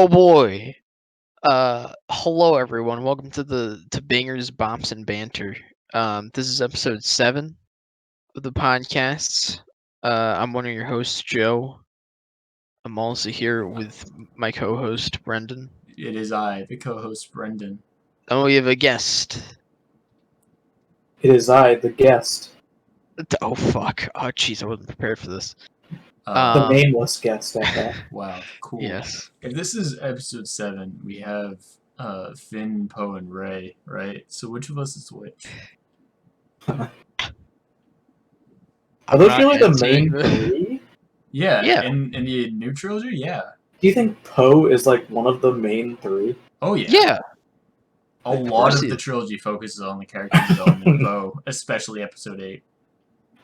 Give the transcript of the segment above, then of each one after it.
Oh boy. Hello everyone. Welcome to Bangers, Bops, and Banter. This is episode 7 of the podcasts. I'm one of your hosts, Joe. I'm also here with my co-host, Brendan. It is I, the co-host Brendan. And we have a guest. It is I, the guest. Oh fuck. Oh jeez, I wasn't prepared for this. The nameless guest at that. Wow, cool. Yes. If this is episode 7, we have Finn, Poe, and Ray, right? So which of us is which? Are those really the main three? Yeah. In the new trilogy, yeah. Do you think Poe is like one of the main three? Oh yeah. Yeah. A lot of the trilogy focuses on the character development of Poe, especially episode 8.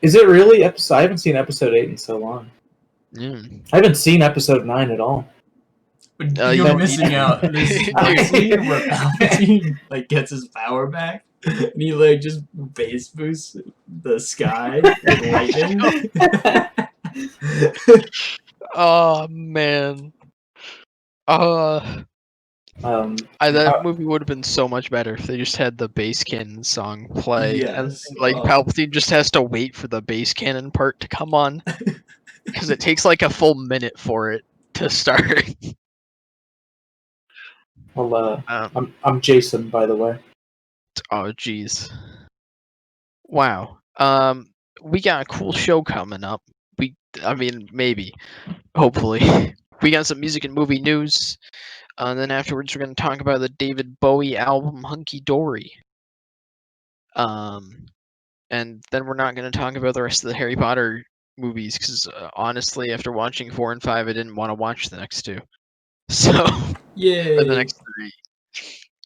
Is it really episode? I haven't seen episode 8 in so long. Mm. I haven't seen episode 9 at all. You're missing out. There's one scene where Palpatine gets his power back, and he just base boosts the sky with lightning. Oh man. That movie would have been so much better if they just had the bass cannon song play, yes. and Palpatine just has to wait for the bass cannon part to come on, because it takes like a full minute for it to start. Well, I'm Jason, by the way. Oh jeez. Wow. We got a cool show coming up. Maybe, hopefully, we got some music and movie news. And then afterwards, we're going to talk about the David Bowie album Hunky Dory. And then we're not going to talk about the rest of the Harry Potter movies because honestly, after watching 4 and 5, I didn't want to watch the next 2. So, yay! the next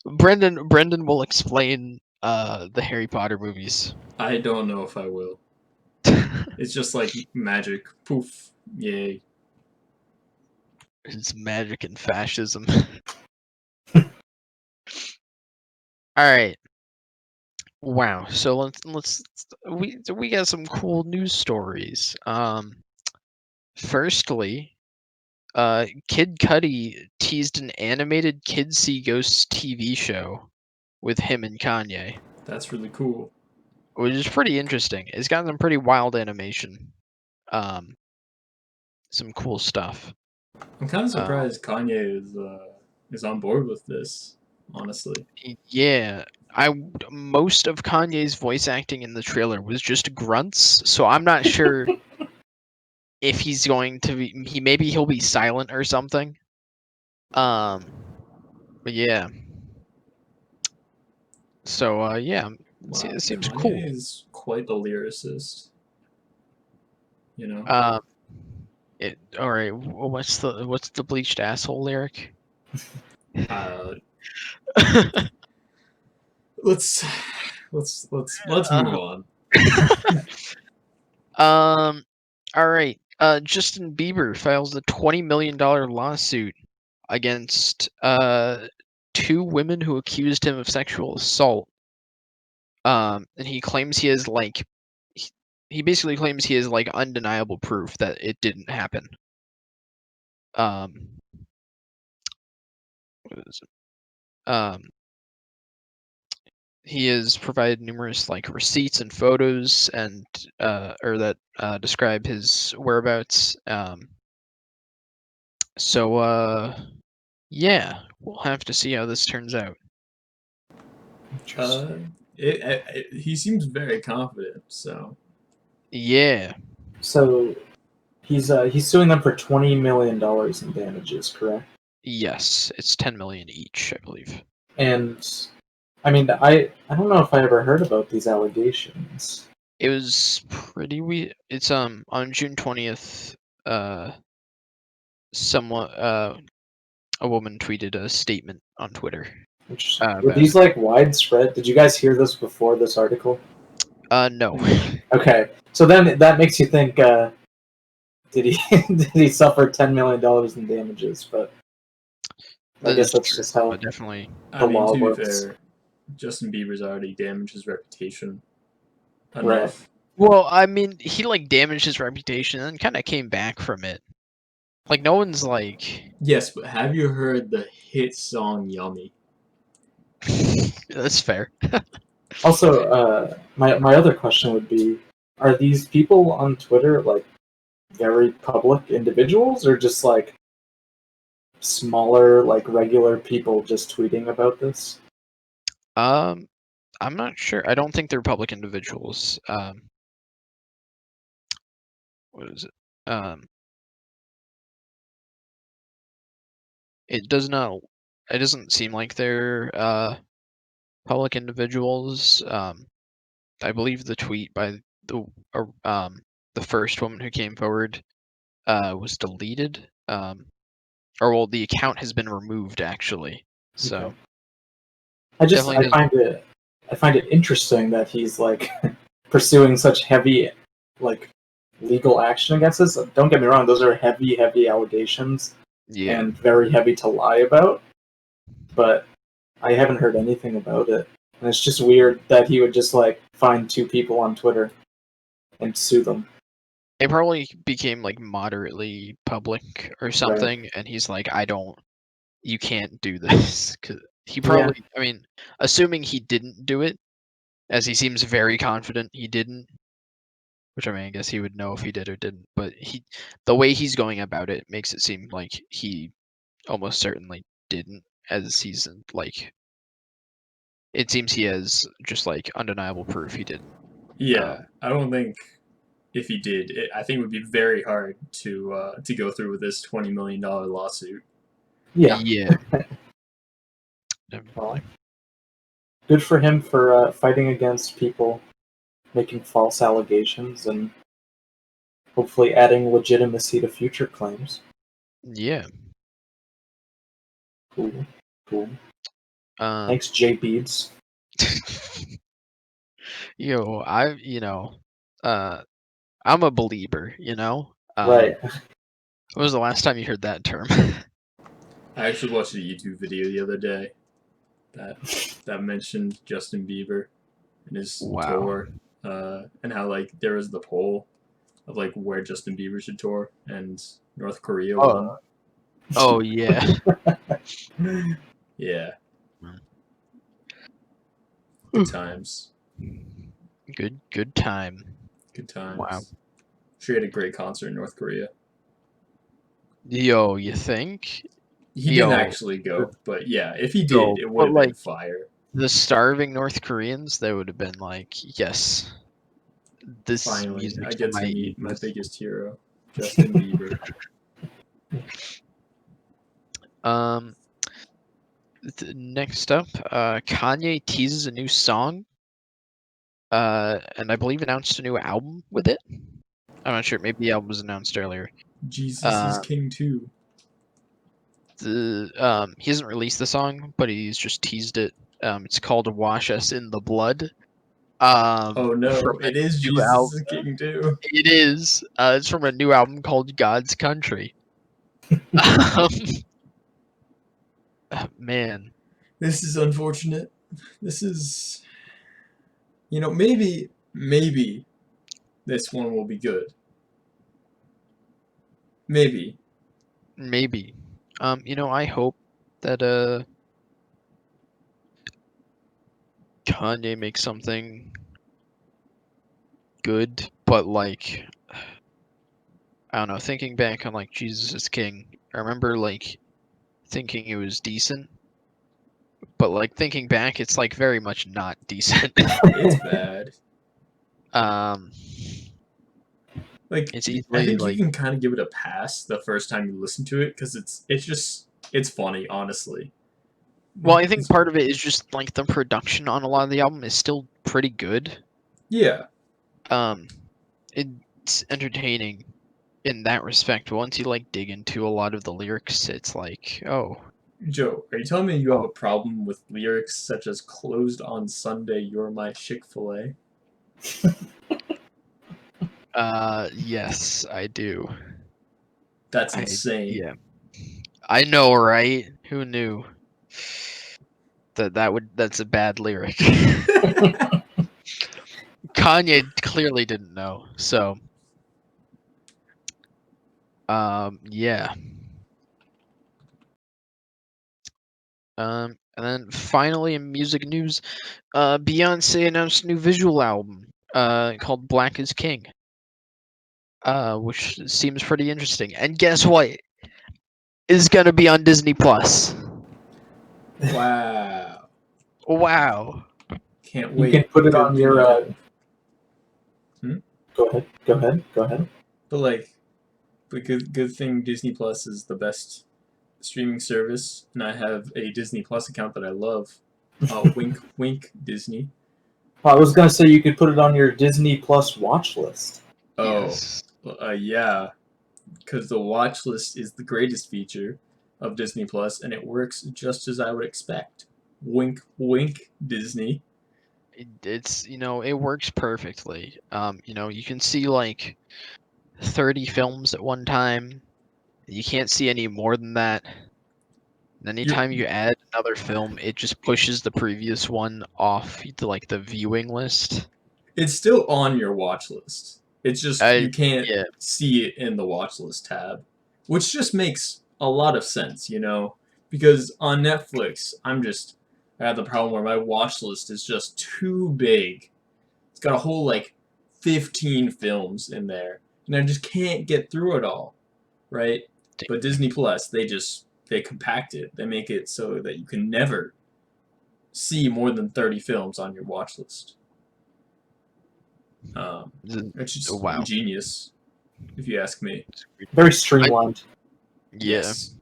3. Brendan will explain the Harry Potter movies. I don't know if I will. It's just like magic. Poof. Yay. It's magic and fascism. Alright. Wow. So we got some cool news stories. Firstly, Kid Cudi teased an animated Kids See Ghosts TV show with him and Kanye. That's really cool. Which is pretty interesting. It's got some pretty wild animation. Some cool stuff. I'm kind of surprised Kanye is on board with this, honestly. Yeah. Most of Kanye's voice acting in the trailer was just grunts, so I'm not sure if he's going to be maybe he'll be silent or something. But yeah. So yeah, wow, it seems Kanye cool. Is quite the lyricist. You know. All right. What's the bleached asshole lyric? Let's move on. All right. Justin Bieber files a $20 million lawsuit against 2 women who accused him of sexual assault. And he claims he has he basically claims he has undeniable proof that it didn't happen. What is it? He has provided numerous receipts and photos and that describe his whereabouts. So yeah, we'll have to see how this turns out. He seems very confident, so. Yeah. So he's suing them for $20 million in damages, correct? Yes, it's 10 million each, I believe. And I mean, I don't know if I ever heard about these allegations. It was pretty weird. It's on June 20th. A woman tweeted a statement on Twitter. Were these widespread? Did you guys hear this before this article? No. Okay, so then that makes you think: did he suffer $10 million in damages? But I guess that's just how definitely the law to be works. fair, Justin Bieber's already damaged his reputation enough. Right. Well, I mean, he damaged his reputation and kind of came back from it. Like no one's like. Yes, but have you heard the hit song "Yummy"? That's fair. Also, my other question would be: are these people on Twitter like very public individuals, or just like smaller, like regular people just tweeting about this? I'm not sure. I don't think they're public individuals. What is it? Um, it does not. It doesn't seem like they're public individuals. I believe the tweet by the first woman who came forward was deleted. Or well, the account has been removed actually. So Okay. definitely I doesn't. find it interesting that he's like pursuing such heavy like legal action against us. Don't get me wrong; those are heavy allegations Yeah. and very heavy to lie about. But I haven't heard anything about it, and it's just weird that he would just like find two people on Twitter and sue them. It probably became like moderately public or Right. something, and he's like, I don't. You can't do this. 'Cause he Yeah. probably. I mean, assuming he didn't do it, as he seems very confident he didn't. Which I mean, I guess he would know if he did or didn't. But the way he's going about it makes it seem like he almost certainly didn't, as he's like. It seems he has just like undeniable proof he didn't. Yeah, I don't think if he did, I think it would be very hard to go through with this $20 million lawsuit. Yeah. Yeah. Well, Definitely. good for him for fighting against people making false allegations and hopefully adding legitimacy to future claims. Yeah. Cool. Cool. Um. Thanks, J Beebs. Uh, I'm a believer. Right. When was the last time you heard that term? I actually watched a YouTube video the other day that mentioned Justin Bieber and his Wow. tour, and how like there was the poll of like where Justin Bieber should tour, and North Korea won. Oh yeah. Yeah, Mm. good times. Good time. Good Wow. times. Sure, he had a great concert in North Korea. Yo, you think? He didn't Yo, actually go, but yeah, if he yo, did, it would but have been like fire. the starving North Koreans, they would have been like, yes, this Finally, music I for get my to meet my ages. biggest hero, Justin Bieber. Um, next up, Kanye teases a new song. And I believe announced a new album with it. I'm not sure. Maybe the album was announced earlier. Jesus is Uh, King too. he hasn't released the song, but he's just teased it. It's called "Wash Us in the Blood." Oh no, From a it is new Jesus album. is King too. It is. It's from a new album called "God's Country." Um, man, This is unfortunate. This is, maybe this one will be good. Maybe. maybe. I hope that Kanye makes something good, but like I don't know, thinking back on like Jesus is King, I remember like thinking it was decent, but like thinking back, it's like very much not decent. It's bad. um, Like it's I easily think you like, can kind of give it a pass the first time you listen to it because it's funny, honestly. well, I think It's, part of it is just like the production on a lot of the album is still pretty good. yeah, Um, it's entertaining in that respect. Once you like dig into a lot of the lyrics, it's like, oh, Joe, are you telling me you have oh, a problem with lyrics such as "Closed on Sunday, you're my Chick-fil-A"? yes, I do. That's I insane. Yeah, I know, right? Who knew? That's a bad lyric. Kanye clearly didn't know. So Yeah. And then finally in music news, Beyonce announced a new visual album, called Black is King. Which seems pretty interesting. And guess what? Is gonna be on Disney Plus. Wow. Wow. Can't You wait. can put it Good on thing your. you have. Go ahead. But like, good thing Disney Plus is the best streaming service, and I have a Disney Plus account that I love. Wink, wink, Disney. I was gonna say you could put it on your Disney Plus watch list. Oh, Yes. yeah, because the watch list is the greatest feature of Disney Plus, and it works just as I would expect. Wink, wink, Disney. It's it works perfectly. You can see like 30 films at one time. You can't see any more than that. And You're, anytime you add another film, it just pushes the previous one off to like the viewing list. it's still on your watch list. It's just you can't Yeah. see it in the watch list tab, which just makes a lot of sense, because on Netflix, I have the problem where my watch list is just too big. It's got a whole like 15 films in there, and I just can't get through it all, right? But Disney Plus, they compact it. They make it so that you can never see more than 30 films on your watch list. It's just Wow. genius, if you ask me. Very streamlined. Yeah. Yes.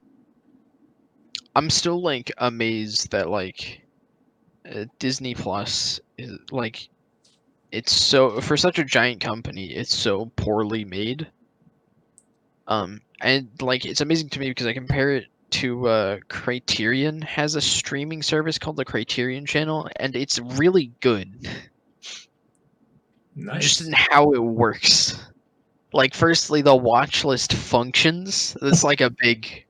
I'm still like amazed that like Disney Plus is like it's so for such a giant company, it's so poorly made. And like it's amazing to me because I compare it to Criterion has a streaming service called the Criterion Channel, and it's really good. Just in Nice. how it works. Like, firstly, the watch list functions. That's like a big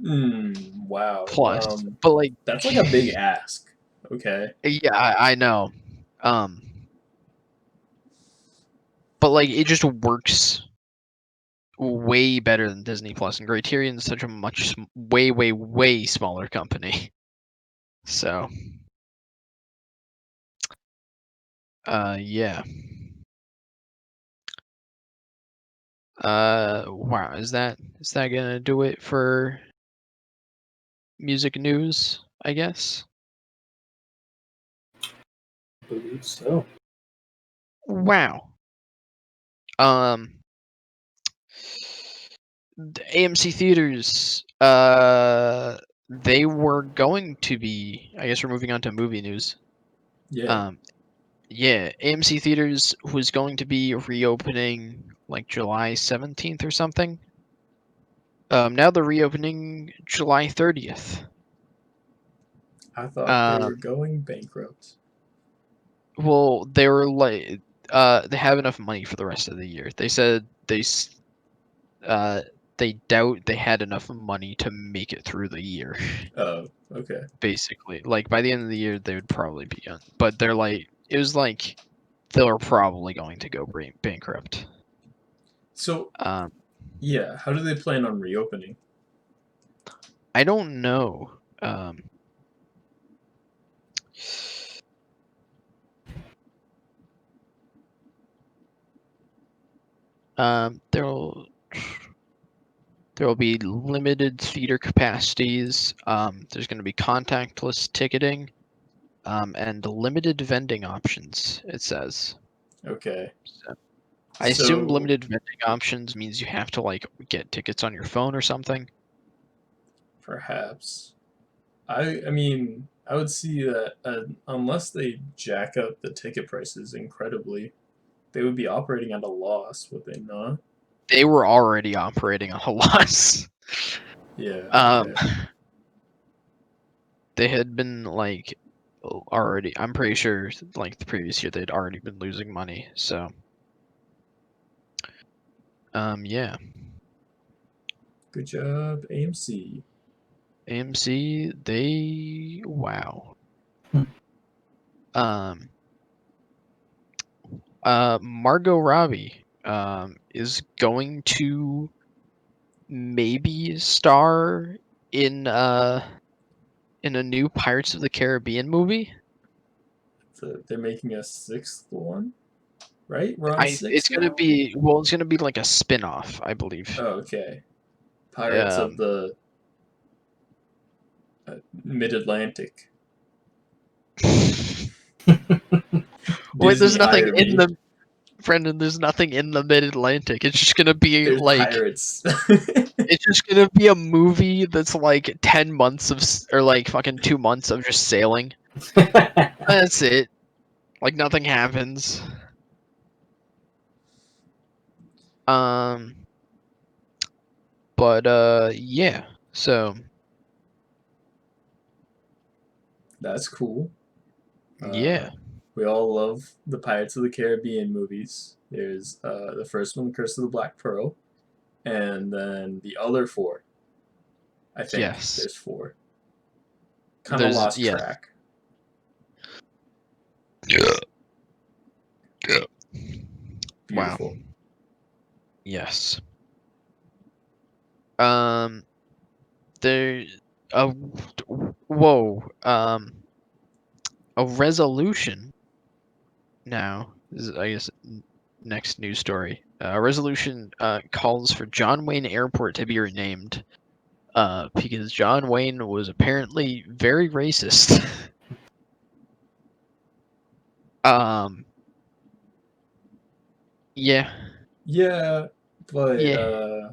Wow. plus. But like, That's like a big ask. Okay. yeah, I know. Um, but like, it just works way better than Disney Plus, and Criterion's such a much way smaller company. So, yeah. Wow, is that gonna do it for music news? I guess. I believe so. Wow. Um, the AMC theaters. They were going to be. I guess we're moving on to movie news. Yeah. Yeah, AMC theaters was going to be reopening like July 17th or something. Now they're reopening July 30th. I thought they Um, were going bankrupt. well, they were like, they have enough money for the rest of the year. They said they doubt they had enough money to make it through the year. Oh, okay. Basically, like by the end of the year, they would probably be on. But they're like, it was like they were probably going to go bankrupt. So, Um, yeah, how do they plan on reopening? I don't know. There'll be limited theater capacities. There's going to be contactless ticketing. And limited vending options. It says. Okay. So, I assume So, limited vending options means you have to like get tickets on your phone or something. perhaps. I mean, I would see that unless they jack up the ticket prices incredibly, they would be operating at a loss, would they not? They were already operating on a loss. Yeah, Um, okay. they had been like already. I'm pretty sure like the previous year they'd already been losing money. So, yeah. Good job, AMC. AMC, they wow. Hmm. Um, Margot Robbie is going to maybe star in a new Pirates of the Caribbean movie. So they're making a 6th one, right? We're on 6 It's gonna now? be it's gonna be like a spin-off, I believe. Oh, okay. Pirates of the Mid-Atlantic. Wait, there's Disney nothing hire in me. the Brendan. There's nothing in the Mid-Atlantic. It's just gonna be There's like pirates. it's just gonna be a movie that's like 10 months of or like fucking 2 months of just sailing. That's it. Like nothing happens. Um, but yeah. So That's cool. yeah, We all love the Pirates of the Caribbean movies. There's the first one, The Curse of the Black Pearl, and then the other 4. I think yes. there's 4. Kind of lost Yes. track. Yeah. Wow. Beautiful. Yes. There. Whoa. A resolution. Now, this is, I guess, next news story. A resolution calls for John Wayne Airport to be renamed. Because John Wayne was apparently very racist. Yeah. Yeah, but Yeah.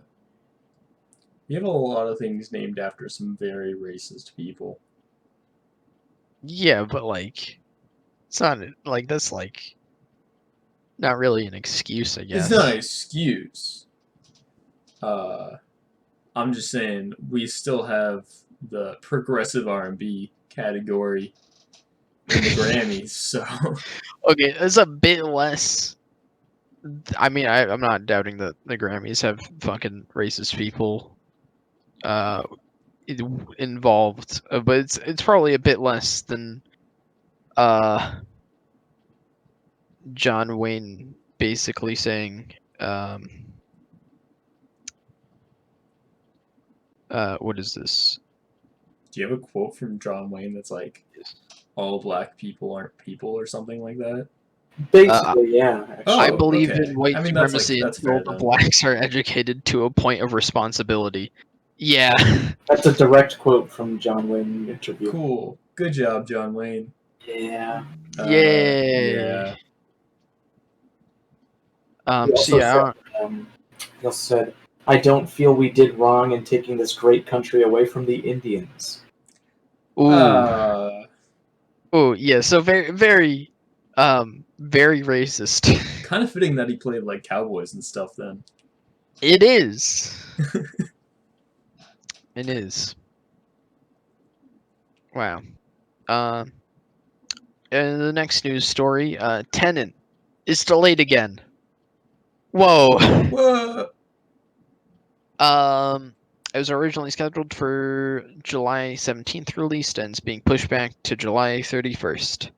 you have a lot of things named after some very racist people. Yeah, but like, it's not like that's like not really an excuse, I It's not an guess. excuse. I'm just saying we still have the progressive R&B category in the Grammys, so Okay, it's a bit less. I mean, I'm not doubting that the Grammys have fucking racist people uh involved, but it's probably a bit less than uh John Wayne basically saying what is this? do you have a quote from John Wayne that's like all black people aren't people or something like that? Basically, yeah. I Actually, believe okay. in white I mean supremacy that's until fair the then. blacks are educated to a point of responsibility. Yeah. that's a direct quote from John Wayne interview. Cool. Good job, John Wayne. Yeah. Yay. Yeah. He So also yeah, said, he also said, "I don't feel we did wrong in taking this great country away from the Indians." ooh, Uh, ooh, yeah. So very racist. kind of fitting that he played like cowboys and stuff then. It is. It is. Wow. Um, and the next news story, Tenant is delayed again. Whoa. What? It was originally scheduled for July 17th release and it's being pushed back to July 31st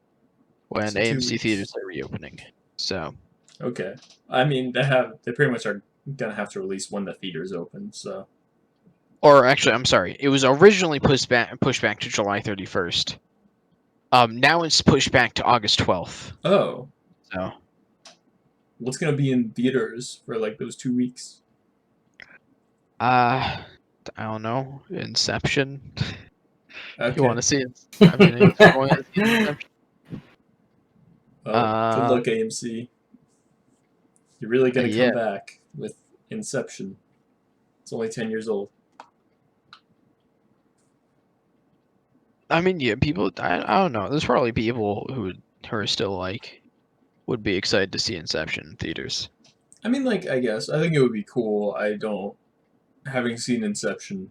when So 2 AMC weeks. theaters are reopening. So, Okay. I mean, they pretty much are gonna have to release when the theaters open. So or actually, I'm sorry, it was originally pushed back to July 31st. Now it's pushed back to August 12th. oh, So, what's gonna be in theaters for like those 2 weeks? I don't know. Inception. You want Okay. to see it? I mean, I guess going to see Inception. Well, good luck, AMC. You're really gonna come Yeah. back with Inception. It's only 10 years old. I mean, yeah, people. I don't know. There's probably people who are still like would be excited to see Inception in theaters. I mean, like, I guess I think it would be cool. I don't, having seen Inception,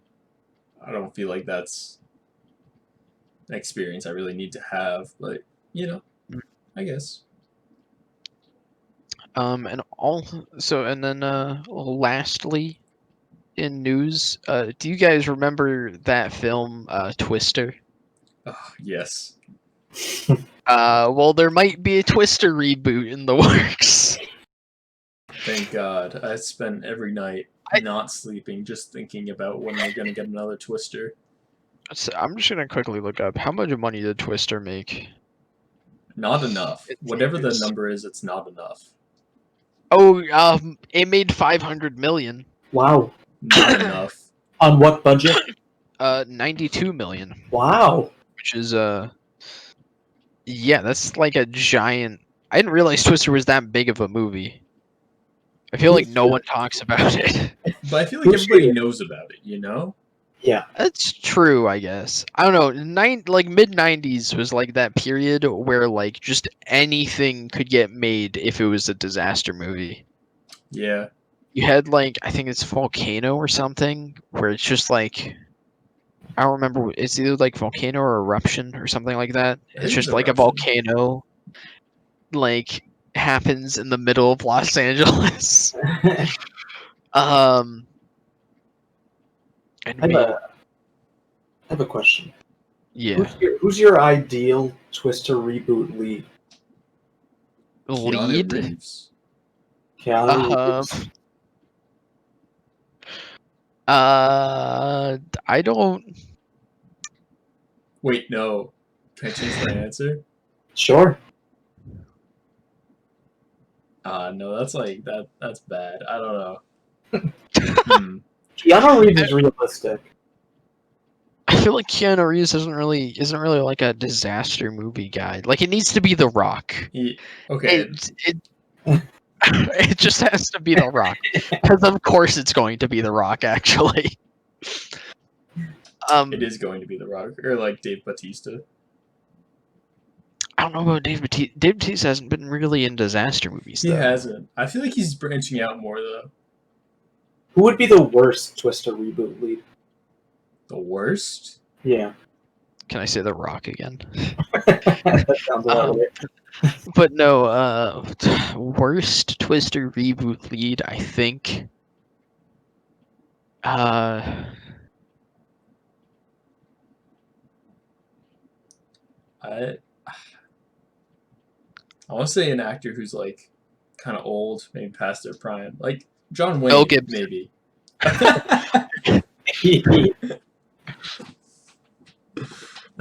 I don't feel like that's an experience I really need to have. But you know, I guess. And also, and then lastly in news, do you guys remember that film Twister? Oh, yes. Well, there might be a Twister reboot in the works. Thank God. I spent every night not sleeping, just thinking about when we're gonna get another Twister. So I'm just gonna quickly look up how much money did Twister make. Not enough. in Whatever the theaters? number is, it's not enough. Oh, it made 500 million. Wow. Not enough. On what budget? 92 million, Wow. which is yeah, that's like a giant. I didn't realize Twister was that big of a movie. I feel like no one talks about it. But I feel like Who's everybody here? knows about it, you know? Yeah. That's true, I guess. I don't know. Like mid '90s was like that period where like just anything could get made if it was a disaster movie. Yeah. You had like I think it's Volcano or something where it's just like I don't remember. It's either like Volcano or Eruption or something like that. I It's think it's just like a Eruption. volcano like happens in the middle of Los Angeles. Um, and I have made a, I have a question. yeah Who's your ideal Twister reboot lead? Keanu lead. Reeves. Keanu Um, Reeves? I don't. Wait, no. Can I change my answer? Sure. No, that's like that's bad. I don't know. Hmm. Keanu Reeves is realistic. I feel like Keanu Reeves isn't really like a disaster movie guy. Like it needs to be The Rock. Okay, It it just has to be The Rock because of course it's going to be The Rock actually. it is going to be The Rock or like Dave Bautista. I don't know about Dave Bautista. Dave Bautista hasn't been really in disaster movies He though. hasn't. I feel like he's branching out more though. Who would be the worst Twister reboot lead? The worst? Yeah. Can I say The Rock again? That sounds about right. But no, worst Twister reboot lead, I think. I want to say an actor who's like kind of old, maybe past their prime, like John Mel Wayne, Gibson. maybe. I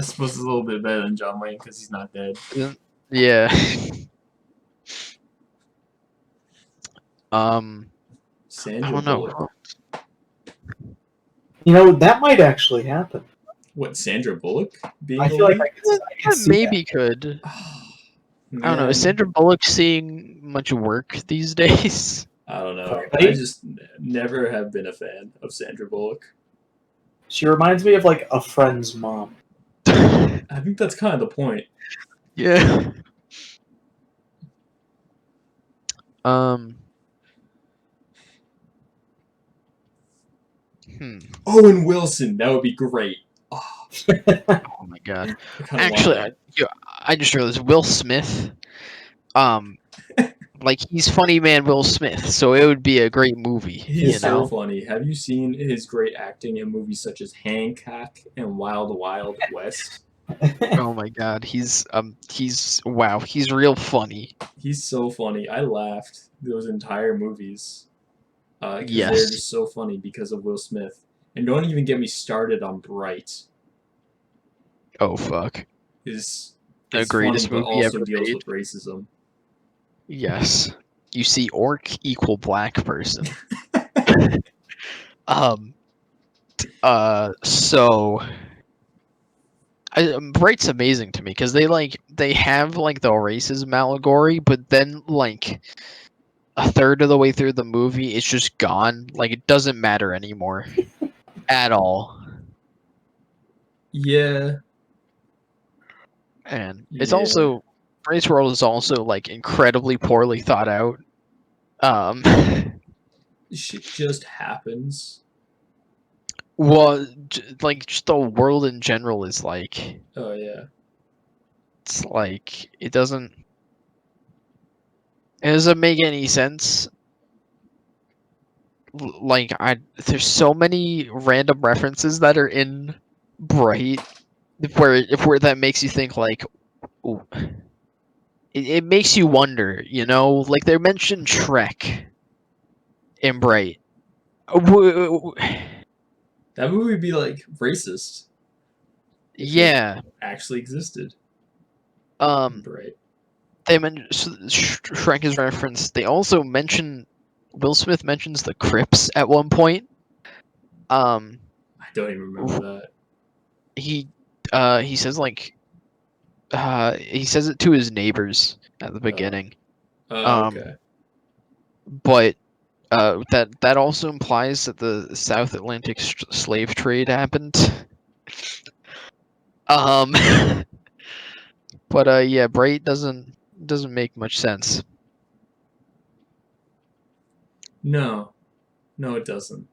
suppose it's a little bit better than John Wayne because he's not dead. Yeah. I Sandra don't know. Bullock. You know, that might actually happen. What, Sandra Bullock being I the feel like lead? I could see Maybe could. I don't know. Man, Is Sandra Bullock seeing much work these days? I don't know. Really? I just never have been a fan of Sandra Bullock. She reminds me of like a friend's mom. I think that's kind of the point. Yeah. Owen Wilson, that would be great. Oh, Oh my god. I kinda Actually, want I just realized Will Smith. Like he's funny man Will Smith, so it would be a great movie. He's You so know. funny. Have you seen his great acting in movies such as Hancock and Wild Wild West? Oh my god, he's wow, he's real funny. He's so funny. I laughed those entire movies because they're Yes. just so funny because of Will Smith. And don't even get me started on Bright. Oh fuck. Is The it's greatest funny, but movie also ever deals made. with racism. Yes. You see orc equal black person. So Bright's amazing to me because they have like the racism allegory, but then like a third of the way through the movie it's just gone. Like it doesn't matter anymore. At all. Yeah, And it's yeah. also Bright's World is also like incredibly poorly thought out. Um Shit just happens. well like just the world in general is like Oh yeah. it's like it doesn't make any sense. Like there's so many random references that are in Bright where that makes you think like ooh, it makes you wonder, you know, like they mentioned Shrek in Bright. W- That movie would be like racist if it Yeah. actually existed. Um. Right. They Shrek is referenced. They also mention Will Smith mentions the Crips at one point. Um. I don't even remember that. He says like he says it to his neighbors at the beginning. Okay. But that also implies that the South Atlantic slave trade happened. Um, but yeah, Bright doesn't make much sense. No, it doesn't.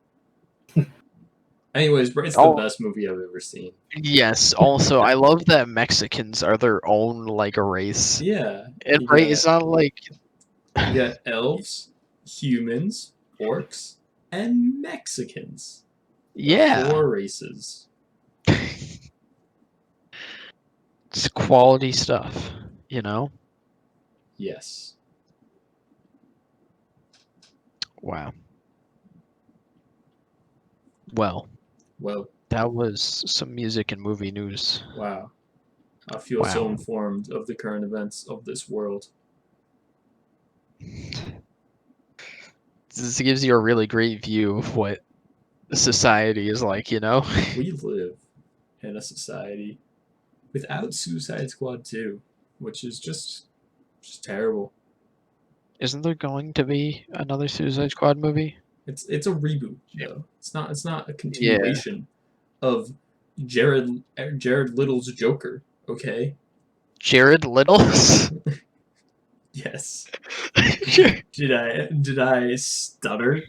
Anyways, Bright's the Oh best movie I've ever seen. yes. Also, I love that Mexicans are their own like a race, Yeah, and you Bright got is not like elves, humans, orcs, and Mexicans. The yeah. 4 races. It's quality stuff, you know. Yes. Wow. Well, Well, that was some music and movie news. wow. I feel so Wow. informed of the current events of this world. This gives you a really great view of what society is like, you know? We live in a society without Suicide Squad 2, which is just terrible. Isn't there going to be another Suicide Squad movie? It's a reboot though. It's not a Yeah. continuation of Jared Little's Joker. Okay. Jared Littles? Yes. Sure. Did I stutter?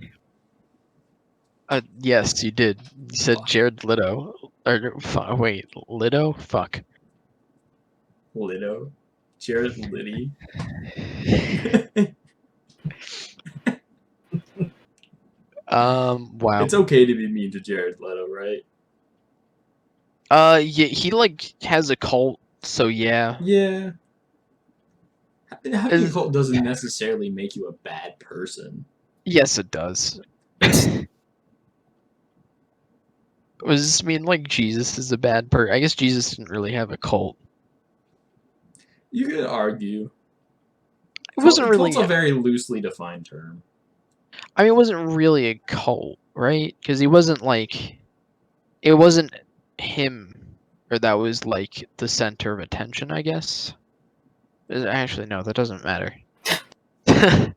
Yes, you did. You said Fuck. Jared Leto. Or, wait, Leto? Fuck. Lito. Jared Liddy. Wow. It's okay to be mean to Jared Leto, right? Yeah, he, like, has a cult, so yeah. Yeah. Having a Is- cult doesn't necessarily make you a bad person. yes, it does. Does this mean, like, Jesus is a bad person? I guess Jesus didn't really have a cult. You could argue. It wasn't Cult's really... a very loosely defined term. I mean, it wasn't really a cult, right? Because he wasn't, like... It wasn't him, or that was, like, the center of attention, I guess. Actually, no, that doesn't matter. I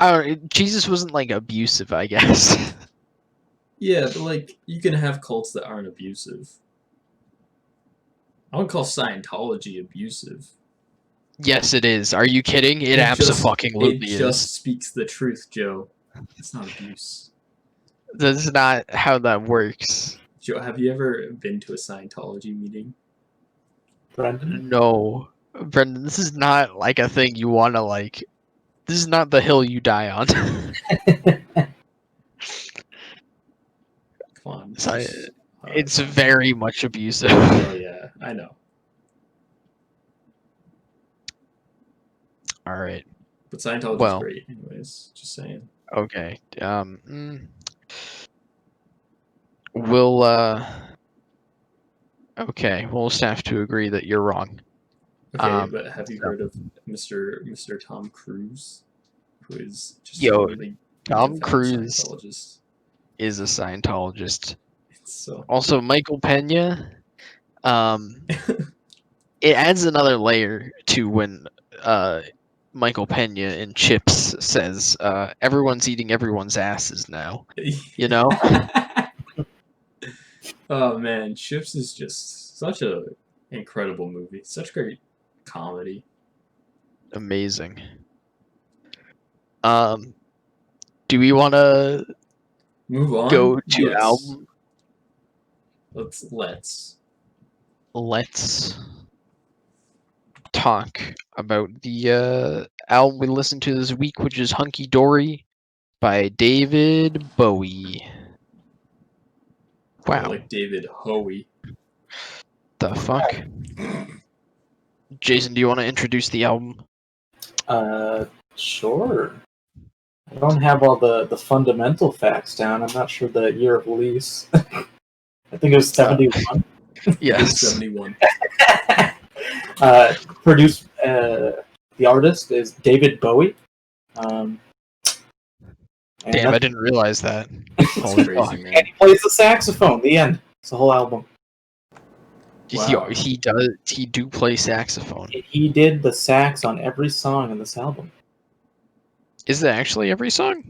don't. Jesus wasn't like abusive, I guess. Yeah, but like you can have cults that aren't abusive. I would call Scientology abusive. Yes, it is. Are you kidding? It It absolutely is. just speaks the truth, Joe. It's not abuse. That's not how that works. Joe, have you ever been to a Scientology meeting? Brendan? No, Brendan, this is not like a thing you want to like. This is not the hill you die on. Come on, So, it's come on. very much abusive. Oh yeah, I know. All right. But Scientology's Well, great, anyways. Just saying. okay. We'll okay. We'll just have to agree that you're wrong. Okay, but have you So, heard of Mr. Tom Cruise, who is just a yo, really Tom devout Cruise Scientologist? is a Scientologist. It's so Also, Michael Pena. It adds another layer to when Michael Pena in Chips says, "Everyone's eating everyone's asses now." You know, Oh man, Chips is just such a incredible movie. Such great comedy. amazing. Um, do we want to Move on? go to Yes. album? Let's. Let's talk about the album we listened to this week, which is "Hunky Dory" by David Bowie. More Wow, like David Howie. the fuck, Jason? Do you want to introduce the album? Sure. I don't have all the fundamental facts down. I'm not sure the year of release. I think it was 71. It is Yes. 71. Produced, the artist is David Bowie. And Damn, I didn't realize that. Holy crazy, fuck. man. And he plays the saxophone. The end. It's the whole album. Wow. He does. He do play saxophone. He did the sax on every song in this album. Is that actually every song?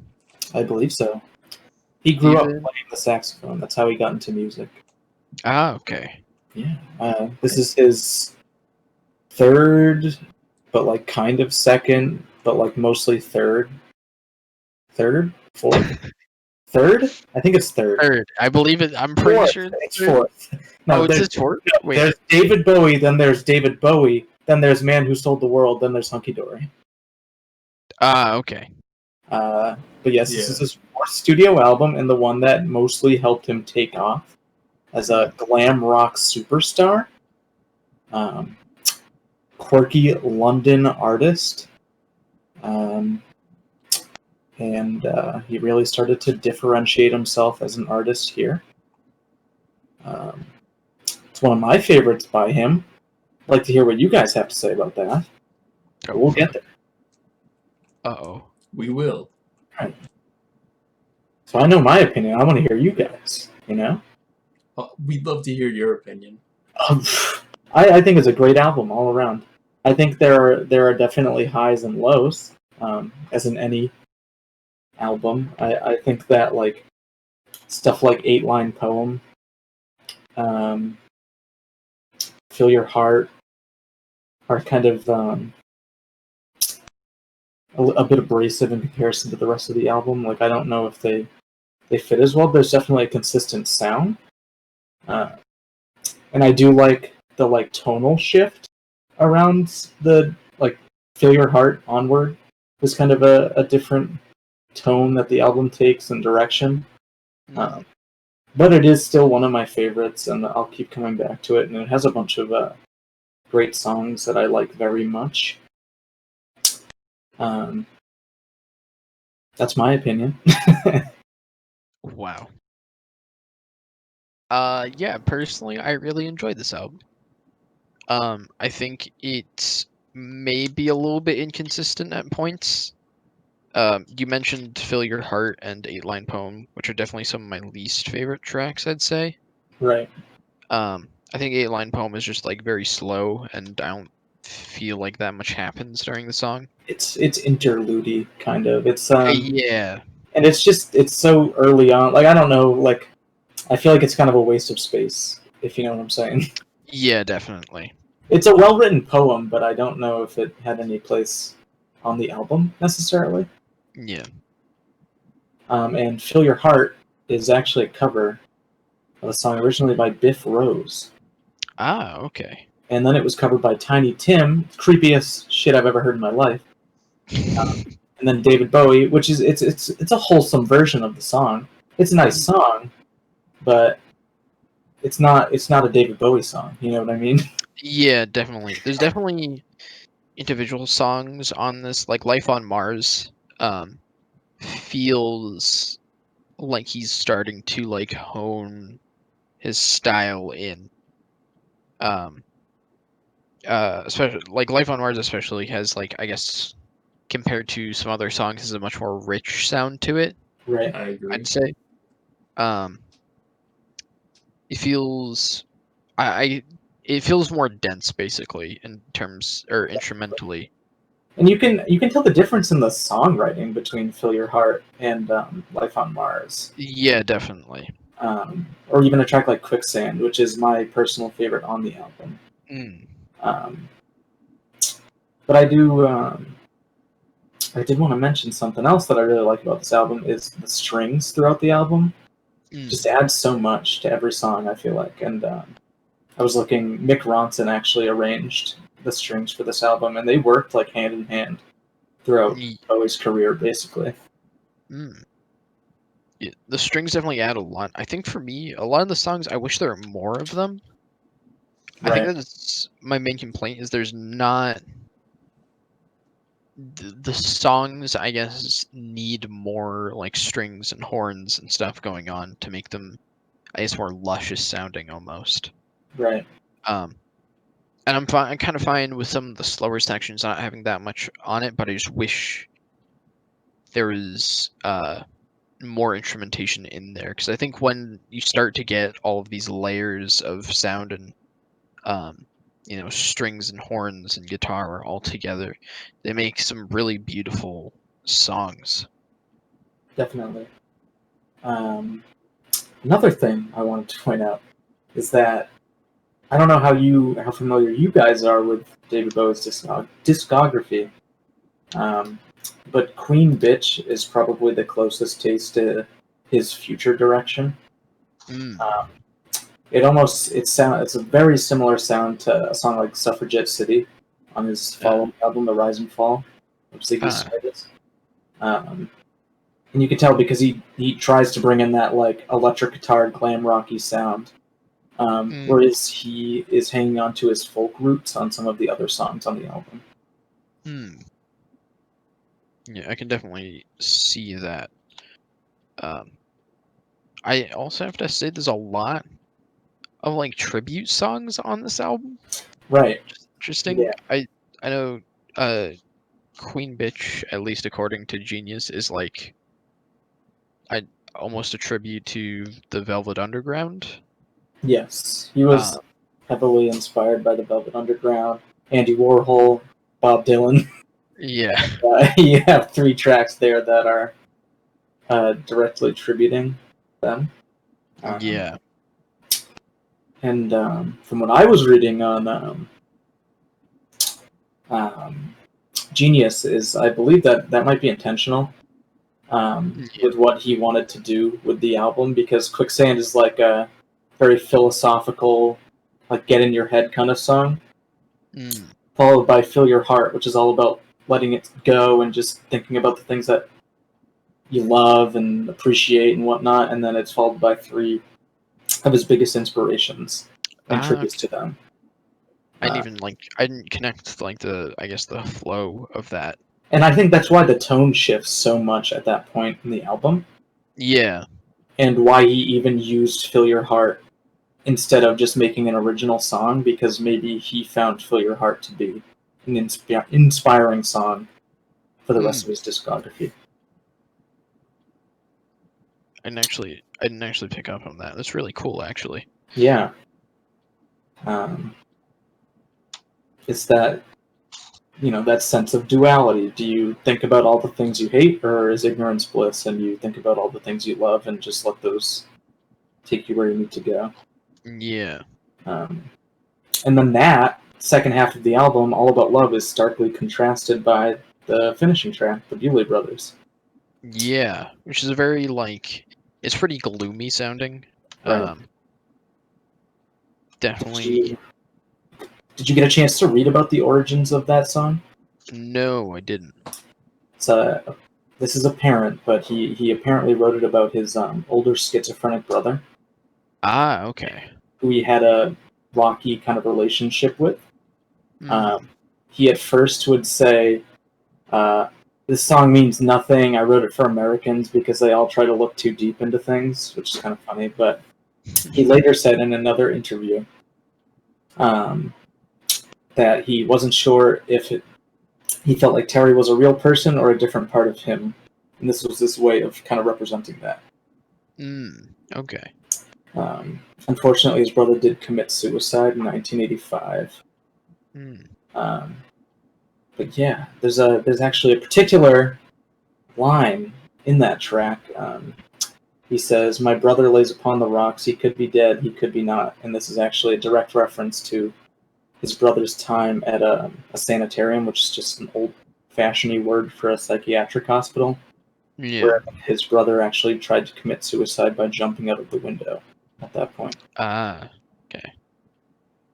I believe so. He grew up Even- playing the saxophone. That's how he got into music. Ah, okay. Yeah. This is his third, but like kind of second, but like mostly third. Third? Fourth? Third? I think it's third. Third. I believe it. I'm pretty Fourth. sure It's third. fourth. No, Oh, it's there's, his fourth? no, Wait. there's David Bowie, then there's David Bowie, then there's Man Who Sold the World, then there's Hunky Dory. Ah, okay. But yes, this Yeah. is his fourth studio album and the one that mostly helped him take off as a glam rock superstar. Quirky London artist. And he really started to differentiate himself as an artist here. It's one of my favorites by him. I'd like to hear what you guys have to say about that. But we'll get there. Uh-oh. We will. So I know my opinion. I want to hear you guys. You know, We'd love to hear your opinion. I think it's a great album all around. I think there are definitely highs and lows, as in any album. I think that like stuff like 8-Line Poem, Feel Your Heart are kind of a bit abrasive in comparison to the rest of the album. Like I don't know if they fit as well. There's definitely a consistent sound, and I do like the like tonal shift around the like Feel Your Heart onward. There's kind of a different tone that the album takes and direction. But it is still one of my favorites, and I'll keep coming back to it. And it has a bunch of great songs that I like very much. That's my opinion. Wow. Yeah, personally, I really enjoyed this album. I think it's maybe a little bit inconsistent at points. You mentioned Fill Your Heart and 8-Line Poem, which are definitely some of my least favorite tracks, I'd say. Right. I think 8-Line Poem is just like very slow, and I don't feel like that much happens during the song. It's interlude kind of. It's Yeah. and it's so early on. Like I don't know, like I feel like it's kind of a waste of space, if you know what I'm saying. Yeah, definitely. It's a well written poem, but I don't know if it had any place on the album necessarily. Yeah. And Feel Your Heart is actually a cover of a song originally by Biff Rose. Ah, okay. And then it was covered by Tiny Tim, creepiest shit I've ever heard in my life. And then David Bowie, which is it's a wholesome version of the song. It's a nice song, but it's not a David Bowie song. You know what I mean? Yeah, definitely. There's definitely individual songs on this, like Life on Mars. Feels like he's starting to like hone his style in. Especially like Life on Mars, especially has like I guess compared to some other songs, has a much more rich sound to it. Right. I agree. I'd say. It feels, it feels more dense basically in terms or instrumentally. And you can tell the difference in the songwriting between Fill Your Heart and Life on Mars. Yeah, definitely. Or even a track like Quicksand, which is my personal favorite on the album. But I do, I did want to mention something else that I really like about this album is the strings throughout the album. Just adds so much to every song, I feel like. And I was looking, Mick Ronson actually arranged the strings for this album, and they worked like hand in hand throughout Bowie's career, basically. Yeah, the strings definitely add a lot. I think for me, a lot of the songs, I wish there were more of them. I think that's my main complaint is there's not the songs, I guess, need more like strings and horns and stuff going on to make them, I guess, more luscious sounding almost. Right. Um, and I'm kind of fine with some of the slower sections not having that much on it, but I just wish there was more instrumentation in there, because I think when you start to get all of these layers of sound and strings and horns and guitar all together, they make some really beautiful songs. Definitely. Another thing I wanted to point out is that I don't know how familiar you guys are with David Bowie's discography, but Queen Bitch is probably the closest taste to his future direction. Mm. It's a very similar sound to a song like Suffragette City on his following album, The Rise and Fall of Ziggy Stardust. And you can tell because he tries to bring in that like electric guitar glam rocky sound, whereas he is hanging on to his folk roots on some of the other songs on the album. Yeah, I can definitely see that. I also have to say there's a lot of like tribute songs on this album. Right. Interesting. Yeah. I know Queen Bitch, at least according to Genius, is like almost a tribute to the Velvet Underground. Yes. He was heavily inspired by the Velvet Underground, Andy Warhol, Bob Dylan. Yeah. You have 3 tracks there that are directly tributing them. Yeah. And from what I was reading on Genius, is I believe that might be intentional with what he wanted to do with the album, because Quicksand is like a very philosophical, like get in your head kind of song, followed by Fill Your Heart, which is all about letting it go and just thinking about the things that you love and appreciate and whatnot, and then it's followed by 3 of his biggest inspirations and tributes to them. I didn't connect like the flow of that. And I think that's why the tone shifts so much at that point in the album. Yeah. And why he even used Fill Your Heart instead of just making an original song, because maybe he found Fill Your Heart to be an inspiring song for the rest of his discography. I didn't actually pick up on that. That's really cool, actually. Yeah. It's that, that sense of duality. Do you think about all the things you hate, or is ignorance bliss, and you think about all the things you love and just let those take you where you need to go? Yeah. And then that second half of the album, All About Love, is starkly contrasted by the finishing track, The Bewley Brothers. Yeah, which is a very it's pretty gloomy sounding. Right. Definitely. Did you get a chance to read about the origins of that song? No, I didn't. This is apparent, but he apparently wrote it about his older schizophrenic brother. Ah, okay. Who he had a rocky kind of relationship with. He at first would say, this song means nothing. I wrote it for Americans because they all try to look too deep into things, which is kind of funny. But he later said in another interview that he wasn't sure if he felt like Terry was a real person or a different part of him. And this was this way of kind of representing that. Okay. Unfortunately, his brother did commit suicide in 1985. But yeah, there's actually a particular line in that track. He says, "My brother lays upon the rocks. He could be dead. He could be not." And this is actually a direct reference to his brother's time at a sanitarium, which is just an old-fashioned word for a psychiatric hospital. Yeah. Where his brother actually tried to commit suicide by jumping out of the window at that point. Ah, okay.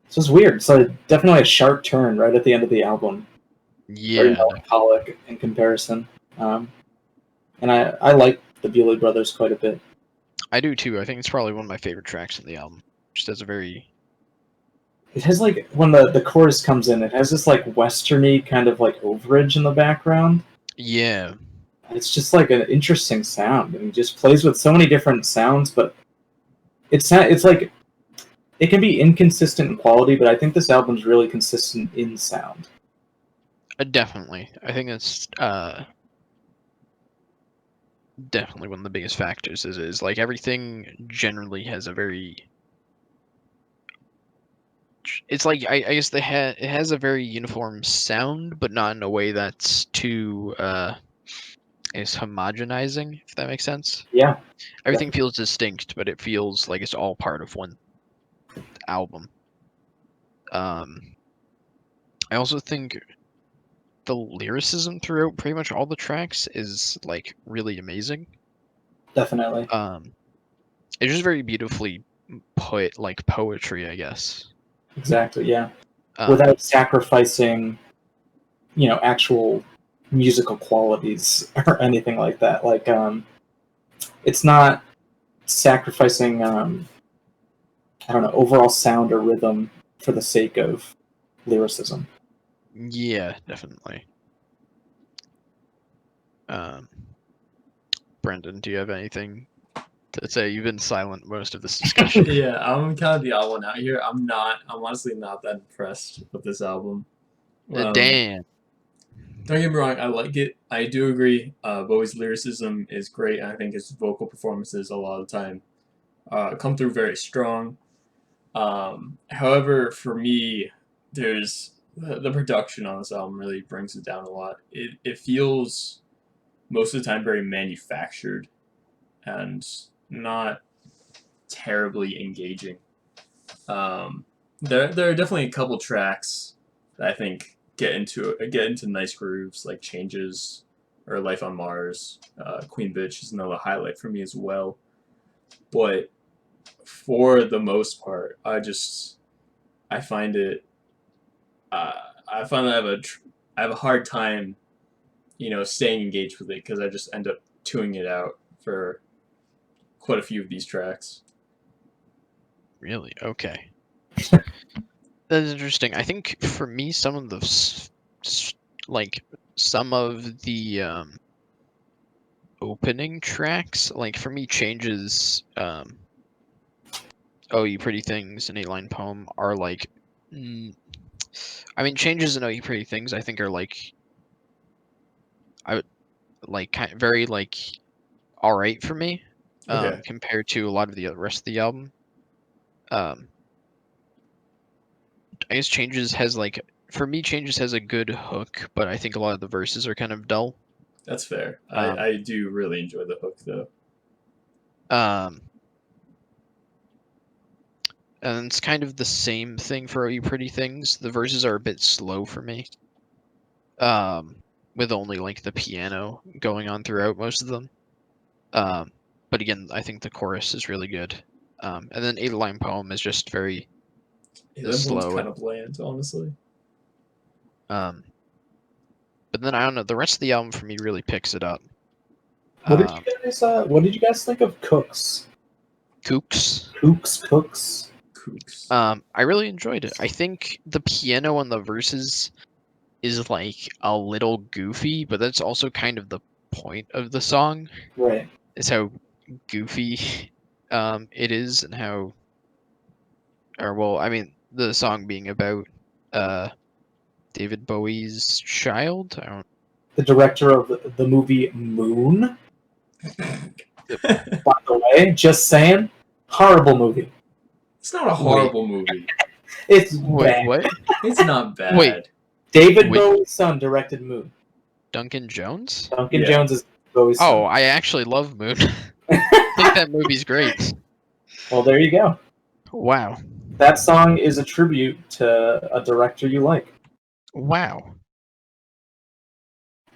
So it's weird. So definitely a sharp turn right at the end of the album. Yeah. Very melancholic in comparison. And I like the Bewley Brothers quite a bit. I do too. I think it's probably one of my favorite tracks in the album. Just has a very it has like when the chorus comes in, it has this like westerny kind of like overage in the background. Yeah. It's just like an interesting sound, and he just plays with so many different sounds, but it's like it can be inconsistent in quality, but I think this album's really consistent in sound. Definitely. I think that's definitely one of the biggest factors is like everything generally has a very it's like I guess it has a very uniform sound, but not in a way that's too is homogenizing, if that makes sense. Yeah, Everything feels distinct, but it feels like it's all part of one album. I also think the lyricism throughout pretty much all the tracks is like really amazing. definitely. It's just very beautifully put, like poetry, I guess. Exactly, yeah. Um, Without sacrificing, actual musical qualities or anything like that. Like, it's not sacrificing, I don't know, overall sound or rhythm for the sake of lyricism. yeah, definitely. Um, Brendan, do you have anything to say? You've been silent most of this discussion. Yeah, I'm kind of the odd one out here. I'm honestly not that impressed with this album. Damn. Don't get me wrong, I like it. I do agree. Bowie's lyricism is great, and I think his vocal performances a lot of the time come through very strong. However, for me, there's the production on this album really brings it down a lot. It feels most of the time very manufactured and not terribly engaging. There are definitely a couple tracks that I think get into nice grooves, like Changes or Life on Mars. Queen Bitch is another highlight for me as well. But for the most part, I find it I find that I have a hard time, staying engaged with it because I just end up tuning it out for quite a few of these tracks. Really? Okay. That's interesting. I think for me, some of the like some of the opening tracks, like for me, Changes, Oh You Pretty Things, and Eight Line Poem are like, I mean, Changes and Oh You Pretty Things, I think are like, I would like very like all right for me, Okay, compared to a lot of the rest of the album. Um, I guess Changes has like for me Changes has a good hook, but I think a lot of the verses are kind of dull. that's fair. Um, I do really enjoy the hook though. um, and it's kind of the same thing for Oh You Pretty Things. The verses are a bit slow for me. Um, with only like the piano going on throughout most of them. Um, but again, I think the chorus is really good. And then Eight Line Poem is just very Yeah, that one's slow kind and of bland, honestly. um. But then I don't know. The rest of the album for me really picks it up. What did Um, what did you guys think of Cooks? Kooks. Cooks. Kooks. I really enjoyed it. I think the piano on the verses is like a little goofy, but that's also kind of the point of the song. Right. Is how goofy it is and how or well, I mean the song being about uh David Bowie's child. I don't The director of the movie Moon, Yep. by the way, just saying, horrible movie. It's not a Wait, horrible movie. It's wait, bad. what? It's not Wait, bad. David wait, Bowie's son directed Moon. Duncan Jones? Duncan Yeah. Jones is Bowie's Oh, son. I actually love Moon. I think that movie's great. Well, there you go. Wow. That song is a tribute to a director you like. Wow.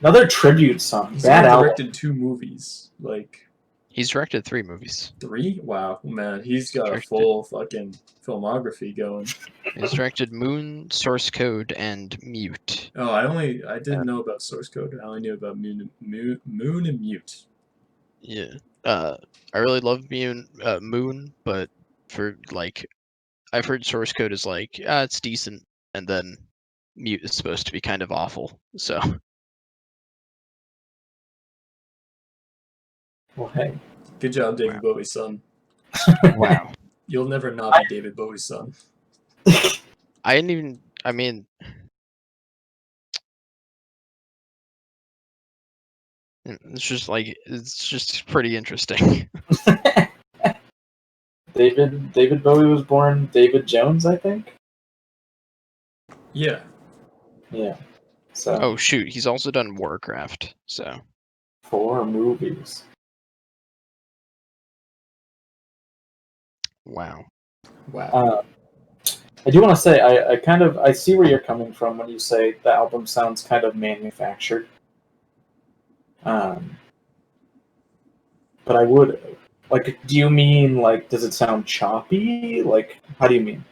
Another tribute song. He's Bad only album. directed 2 movies. Like, He's directed 3 movies. 3? Wow, man, he's got a Directed full fucking filmography going. He's directed Moon, Source Code, and Mute. Oh, I didn't know about Source Code. I only knew about Moon and Mute. Yeah. I really love Moon, but for like I've heard source code is like, it's decent, and then Mute is supposed to be kind of awful. So Well, hey. Good job, David Wow. Bowie's son. wow. You'll never not be David Bowie's son. I didn't even. I mean, it's just pretty interesting. David Bowie was born David Jones, I think. Yeah. Yeah. So Oh shoot, he's also done Warcraft. So 4 movies. wow. Wow. I do want to say I see where you're coming from when you say the album sounds kind of manufactured. But I would like. Do you mean like? Does it sound choppy? Like, how do you mean?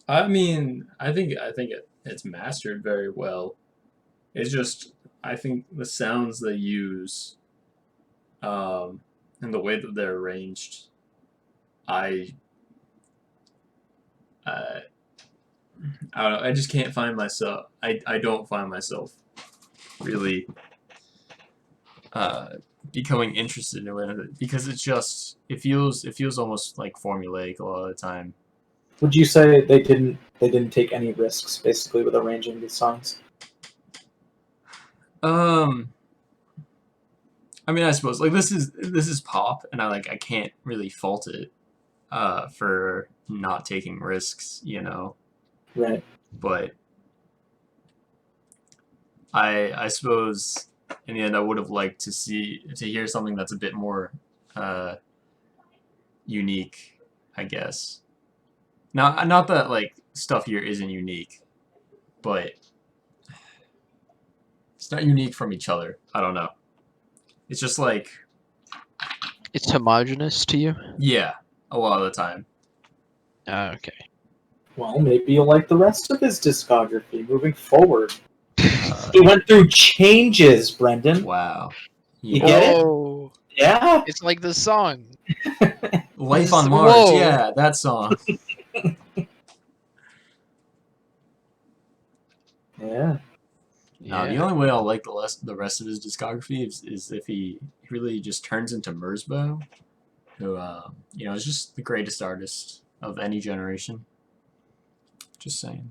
I mean, I think it's mastered very well. It's just I think the sounds they use, and the way that they're arranged, I uh, I don't know. I just can't find myself. I don't find myself really becoming interested in it because it feels almost like formulaic a lot of the time. Would you say they didn't take any risks basically with arranging these songs? I mean, I suppose like this is pop, and I can't really fault it for not taking risks, you know. Right. But I suppose in the end I would have liked to hear something that's a bit more unique, I guess. Now, not that like stuff here isn't unique, but it's not unique from each other. I don't know. It's just like It's homogenous to you. yeah, a lot of the time. Okay. Well, maybe you'll like the rest of his discography moving forward. Uh, He went through changes, Brendan. wow. You get it? Whoa! Yeah. It's like the song. Life on Whoa. Mars, yeah, that song. Yeah. No, the only way I'll like the rest of his discography is if he really just turns into Merzbow, who is just the greatest artist of any generation. Just saying,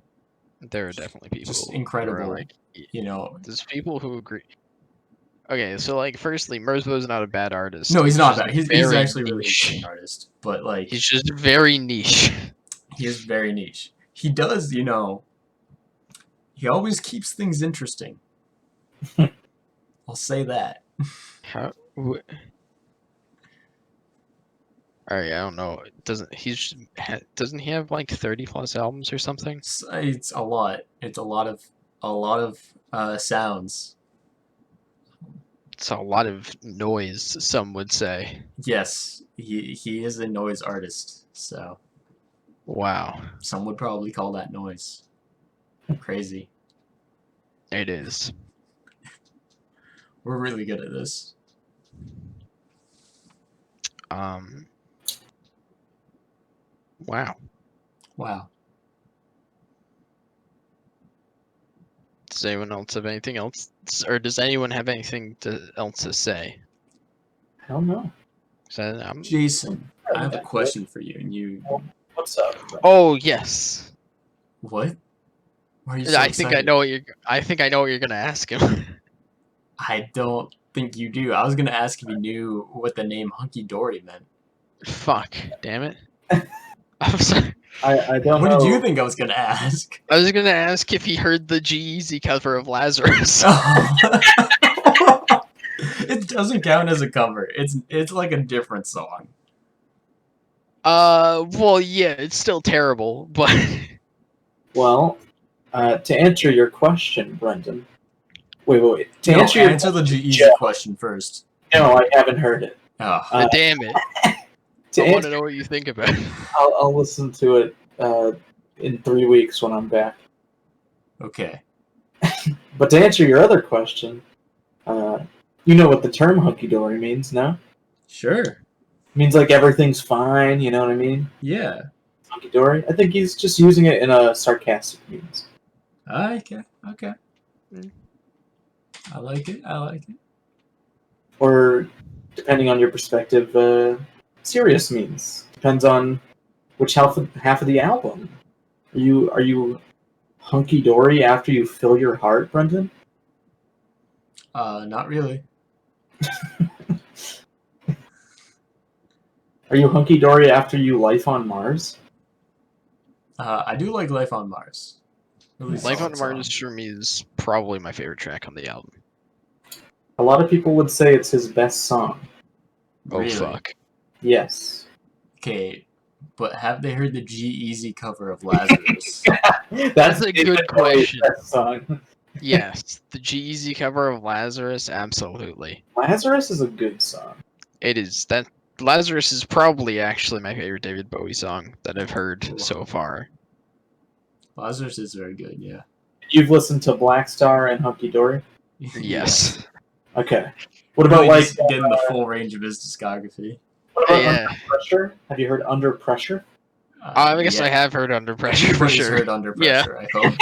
There are definitely people just who incredible. are like, there's people who agree. Okay, so like, firstly, Merzbow's not a bad artist. No, he's not just bad. He's very actually really niche. interesting artist, but like He's just very niche. he is very niche. He does, he always keeps things interesting. I'll say that. How? Alright, I don't know. Doesn't he have like 30 plus albums or something? It's a lot. It's a lot of sounds. It's a lot of noise, some would say. Yes, he is a noise artist, so Wow. some would probably call that noise. Crazy. It is. We're really good at this. Wow. Wow. Does anyone else have anything else? Or does anyone have anything else to say? I don't know. Jason, I have a question for you, and you. What's up? Oh yes. What? Why are you so I excited? think I know what you're gonna ask him. I don't think you do. I was gonna ask if you knew what the name Hunky Dory meant. Fuck. Damn it. I'm sorry. I don't What know. did you think I was gonna ask? I was gonna ask if he heard the G-Eazy cover of Lazarus. It doesn't count as a cover. It's like a different song. Well, yeah, it's still terrible, but Well, to answer your question, Brendan. Wait. To No, answer the question, G-Eazy question first. No, I haven't heard it. Oh. damn it. To I want to answer, know what you think about it. I'll listen to it in 3 weeks when I'm back. Okay. But to answer your other question, you know what the term hunky-dory means, no? Sure. It means like everything's fine, you know what I mean? Yeah. Hunky Dory. I think he's just using it in a sarcastic means. Okay. Mm. I like it. Or, depending on your perspective, serious means. Depends on which half of the album. Are you hunky dory after you fill your heart, Brendan? Not really. Are you hunky dory after you life on Mars? I do like Life on Mars. Really Life solid on song. Mars for me is probably my favorite track on the album. A lot of people would say it's his best song. Oh Really? fuck. Yes. Okay, but have they heard the G-Eazy cover of Lazarus? That's a good question. Best song. Yes, the G-Eazy cover of Lazarus, absolutely. Lazarus is a good song. It is. That Lazarus is probably actually my favorite David Bowie song that I've heard so far. Lazarus is very good, yeah. You've listened to Black Star and Hunky Dory? Yes. Okay. What about Really like just getting the full range of his discography. what about Yeah. Under Pressure? Have you heard Under Pressure? I guess yeah. I have heard Under Pressure for Everybody's sure. heard Under Yeah. Pressure, I hope.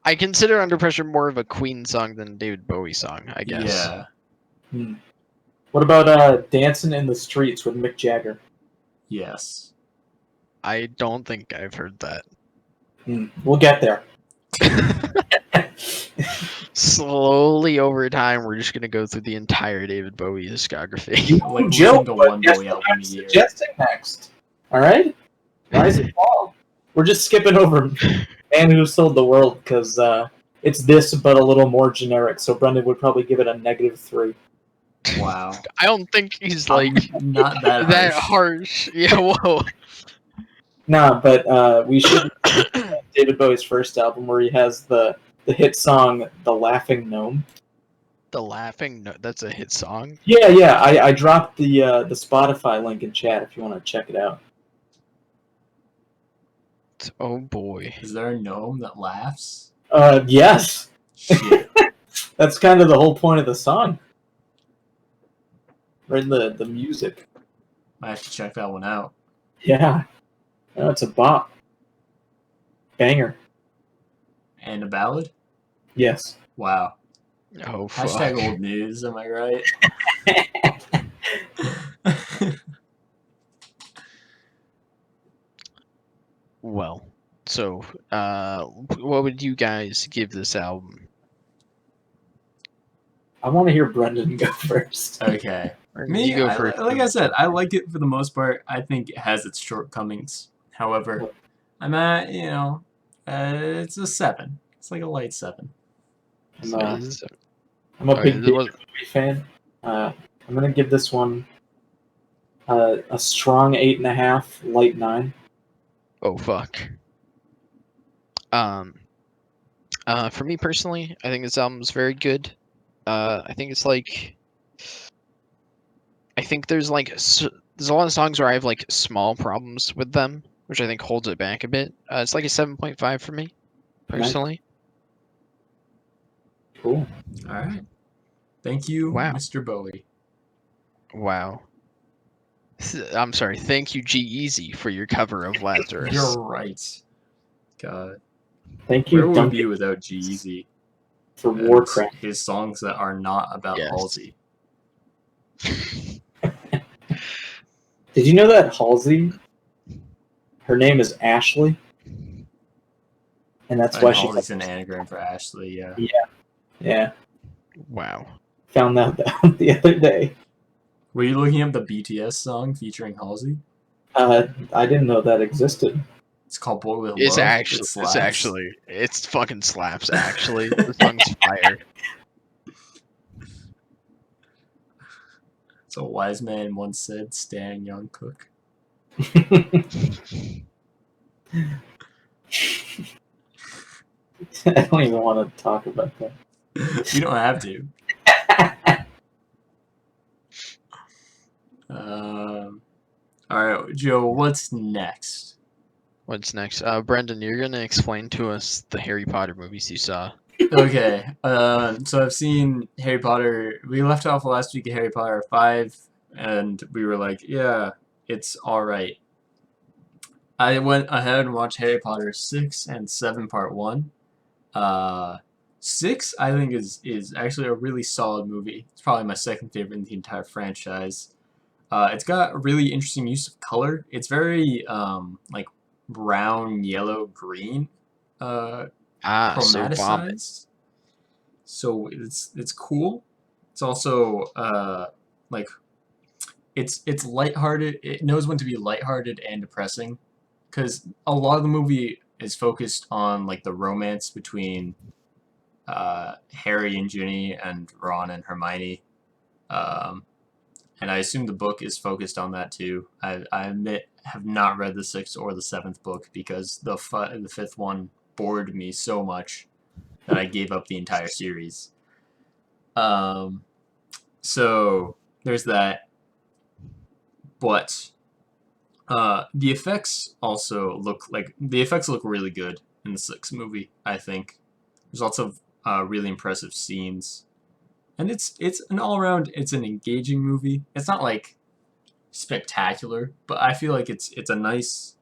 I consider Under Pressure more of a Queen song than a David Bowie song, I guess. Yeah. What about Dancing in the Streets with Mick Jagger? Yes. I don't think I've heard that. We'll get there. Slowly over time, we're just gonna go through the entire David Bowie discography. You Like, joke, listen to but one guess Bowie what album I'm a year. suggesting next. All right? Rise and fall. We're just skipping over Man Who Sold the World because it's this, but a little more generic. So Brendan would probably give it a -3. Wow. I don't think he's like Not that harsh. that harsh. Yeah, whoa. Nah, but we should David Bowie's first album where he has the hit song "The Laughing Gnome." The Laughing No, that's a hit song. Yeah. I dropped the Spotify link in chat if you want to check it out. Oh boy. Is there a gnome that laughs? Yes, Shit. that's kind of the whole point of the song. Right in the music. I have to check that one out. Yeah, no, it's a bop. Banger. And a ballad? Yes. Wow. Oh fuck. Hashtag old news, am I right? Well, so what would you guys give this album? I want to hear Brendan go first. Okay. Or Me, you go first. like I said, I like it for the most part. I think it has its shortcomings. However, I'm at, it's a 7. It's like a light 7. I'm a Okay, big there was- David Bowie fan. I'm gonna give this one a strong 8.5, light 9. Oh fuck. For me personally, I think this album's very good. I think it's like, I think there's like there's a lot of songs where I have like small problems with them, which I think holds it back a bit. It's like a 7.5 for me, personally. Cool. All right. Thank you, Wow. Mr. Bowie. Wow. I'm sorry. Thank you, G-Eazy, for your cover of Lazarus. You're right. God. Thank Where you, would we Duncan, be without G-Eazy? for And Warcraft. his songs that are not about Yes. Halsey. Did you know that Halsey, her name is Ashley? And that's And why she's Halsey's an anagram for Ashley, yeah. Yeah, Wow. found that out the other day. Were you looking up the BTS song featuring Halsey? I didn't know that existed. It's called Boy With It's Love. actually, it's fucking slaps, actually. The song's fire. So a wise man once said, Stan Young Cook. I don't even want to talk about that. You don't have to. Alright, Joe, what's next? What's next? Brendan, you're gonna explain to us the Harry Potter movies you saw. Okay, so I've seen Harry Potter. We left off last week at Harry Potter 5, and we were like, yeah, it's alright. I went ahead and watched Harry Potter 6 and 7 Part 1. 6 I think is actually a really solid movie. It's probably my second favorite in the entire franchise. It's got a really interesting use of color. It's very like brown, yellow, green, uh, So vomit. chromaticized. So it's cool. It's also like it's lighthearted. It knows when to be lighthearted and depressing, because a lot of the movie is focused on like the romance between Harry and Ginny and Ron and Hermione. Um, and I assume the book is focused on that too. I admit have not read the sixth or the seventh book because the fifth one bored me so much that I gave up the entire series. Um, so there's that, but the effects also look really good in the sixth movie. I think there's lots of really impressive scenes, and it's an all around it's an engaging movie. It's not like spectacular, but I feel like it's a nice.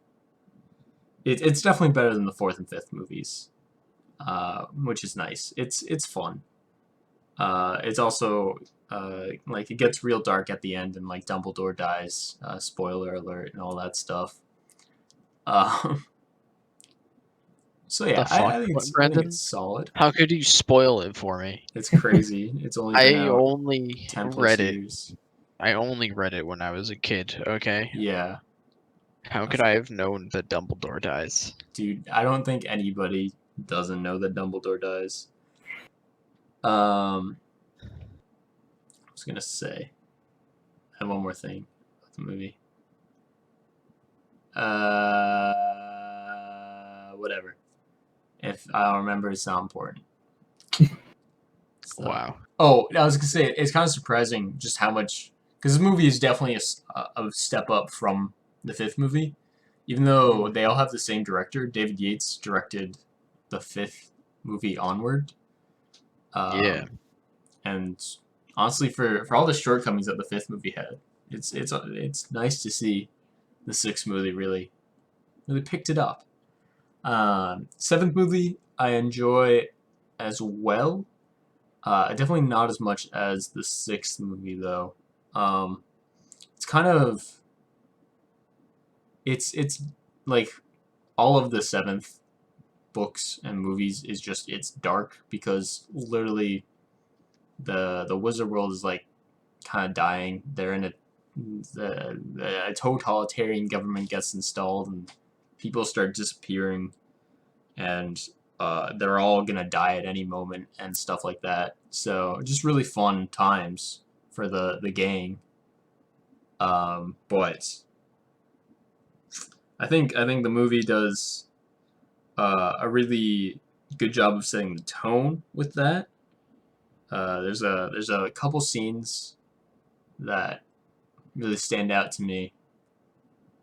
It's definitely better than the fourth and fifth movies, which is nice. It's fun. It's also like it gets real dark at the end, and like Dumbledore dies. Spoiler alert, and all that stuff. Um, so The yeah, fuck, I think Brendan? it's solid. How could you spoil it for me? It's crazy. It's only been I out only 10 plus read it. years. I only read it when I was a kid, okay? Yeah, How could I have known that Dumbledore dies? dude. I don't think anybody doesn't know that Dumbledore dies. I was gonna say, I have one more thing about the movie. Whatever. If I don't remember, it's not important. So, Wow. oh, I was gonna say it's kind of surprising just how much because this movie is definitely a step up from the fifth movie, even though they all have the same director. David Yates directed the fifth movie onward. Yeah. And honestly, for all the shortcomings that the fifth movie had, it's nice to see the sixth movie really picked it up. Seventh movie I enjoy as well. Definitely not as much as the sixth movie though. Um, it's kind of it's like all of the seventh books and movies is just it's dark because literally the wizard world is like kind of dying. They're in a totalitarian government gets installed and people start disappearing and they're all gonna die at any moment and stuff like that. So just really fun times for the gang. But I think the movie does a really good job of setting the tone with that. There's a couple scenes that really stand out to me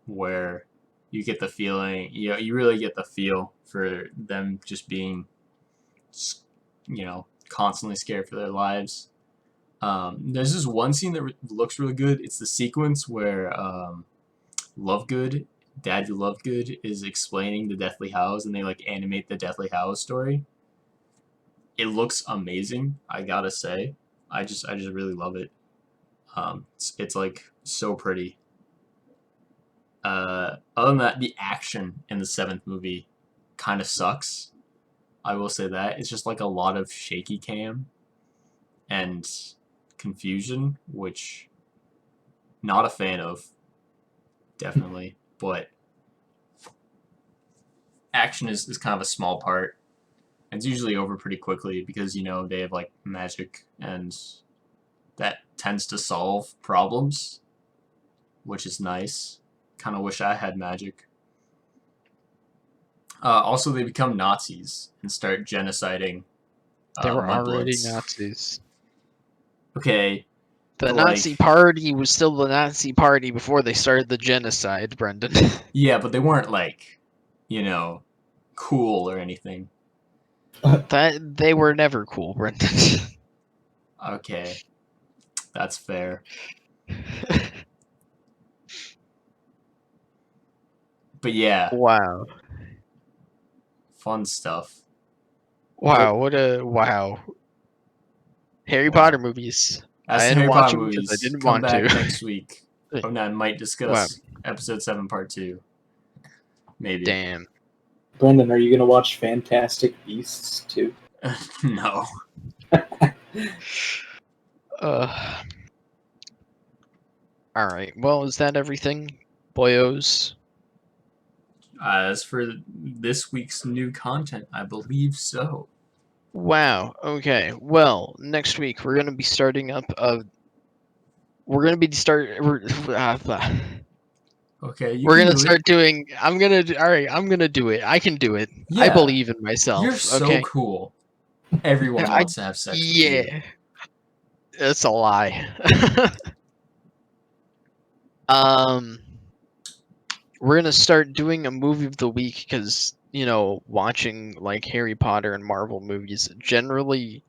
where you get the feeling you really get the feel for them just being constantly scared for their lives. There's this one scene that looks really good. It's the sequence where Lovegood, Daddy Lovegood, is explaining the Deathly Hallows, and they like animate the Deathly Hallows story. It looks amazing. I gotta say, I just really love it. It's like so pretty. Other than that, the action in the seventh movie kind of sucks. I will say that it's just like a lot of shaky cam and confusion, which not a fan of, definitely. But action is kind of a small part. It's usually over pretty quickly because they have like magic and that tends to solve problems, which is nice. Kind of wish I had magic. Also, they become Nazis and start genociding They were already mudbloods. Nazis. Okay, The but Nazi Party was still the Nazi Party before they started the genocide, Brendan. yeah, but they weren't like, cool or anything. That they were never cool, Brendan. Okay, that's fair. But yeah, Wow. fun stuff. Wow. Wow. Harry Wow. Potter movies. That's I the didn't Harry watch Potter them because I movies. didn't Come want back to. next week. And I might discuss episode 7, part 2. Maybe. Damn. Brendan, are you gonna watch Fantastic Beasts too? No. All right. Well, is that everything, boyos? As for this week's new content, I believe so. Wow. Okay. Well, next week we're gonna be starting up We're gonna be Okay, you We're can gonna do start it. doing. All right. I'm gonna do it. I can do it. I Yeah. believe in myself. You're so okay. cool. Everyone wants to have sex with you. Yeah. It's a lie. We're gonna start doing a movie of the week because watching like Harry Potter and Marvel movies generally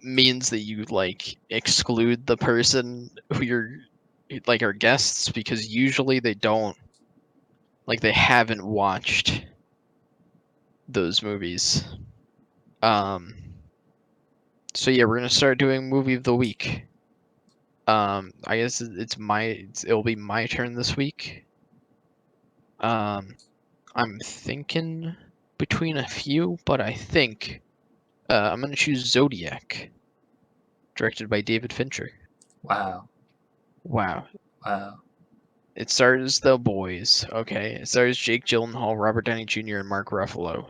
means that you like exclude the person who you're like our guests because usually they don't they haven't watched those movies. So yeah, we're gonna start doing movie of the week. I guess it'll be my turn this week. I'm thinking between a few, but I think I'm gonna choose Zodiac, directed by David Fincher. Wow. Wow. Wow. It stars the boys. Okay, it stars Jake Gyllenhaal, Robert Downey Jr., and Mark Ruffalo.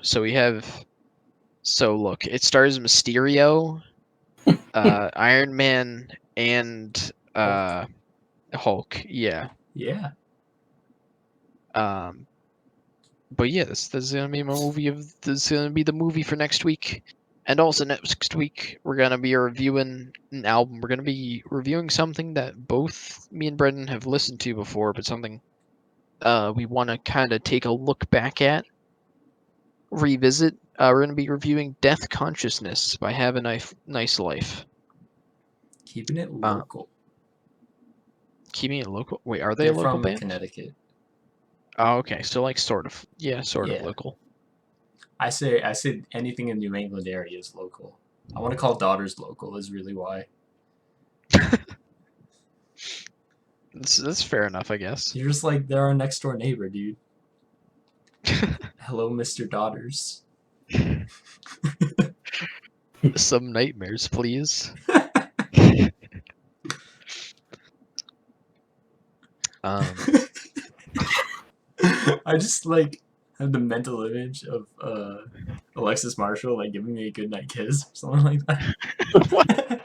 Look, it stars Mysterio, Iron Man, and Hulk. Yeah. Yeah. But yeah, this is gonna be this is gonna be the movie for next week. And also next week we're gonna be reviewing an album. We're gonna be reviewing something that both me and Brendan have listened to before, but something we want to kind of take a look back at, revisit. We're gonna be reviewing Death Consciousness by Have a Nice Life. Keeping it local. Keeping it local. Wait, are they They're a local from band? Connecticut. Oh, okay. So like sort of. Yeah, sort of local. I say anything in New England area is local. I want to call Daughters local is really why. That's fair enough, I guess. You're just like they're our next door neighbor, dude. Hello, Mr. Daughters. Some nightmares, please. I just like have the mental image of Alexis Marshall like giving me a goodnight kiss or something like that.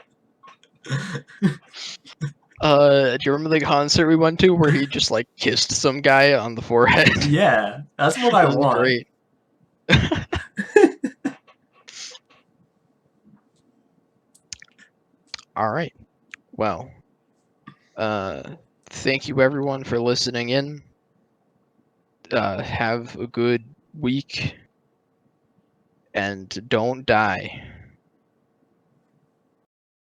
Do you remember the concert we went to where he just like kissed some guy on the forehead? Yeah, that's what I That was want. great. All right. Well, thank you everyone for listening in. Have a good week and don't die.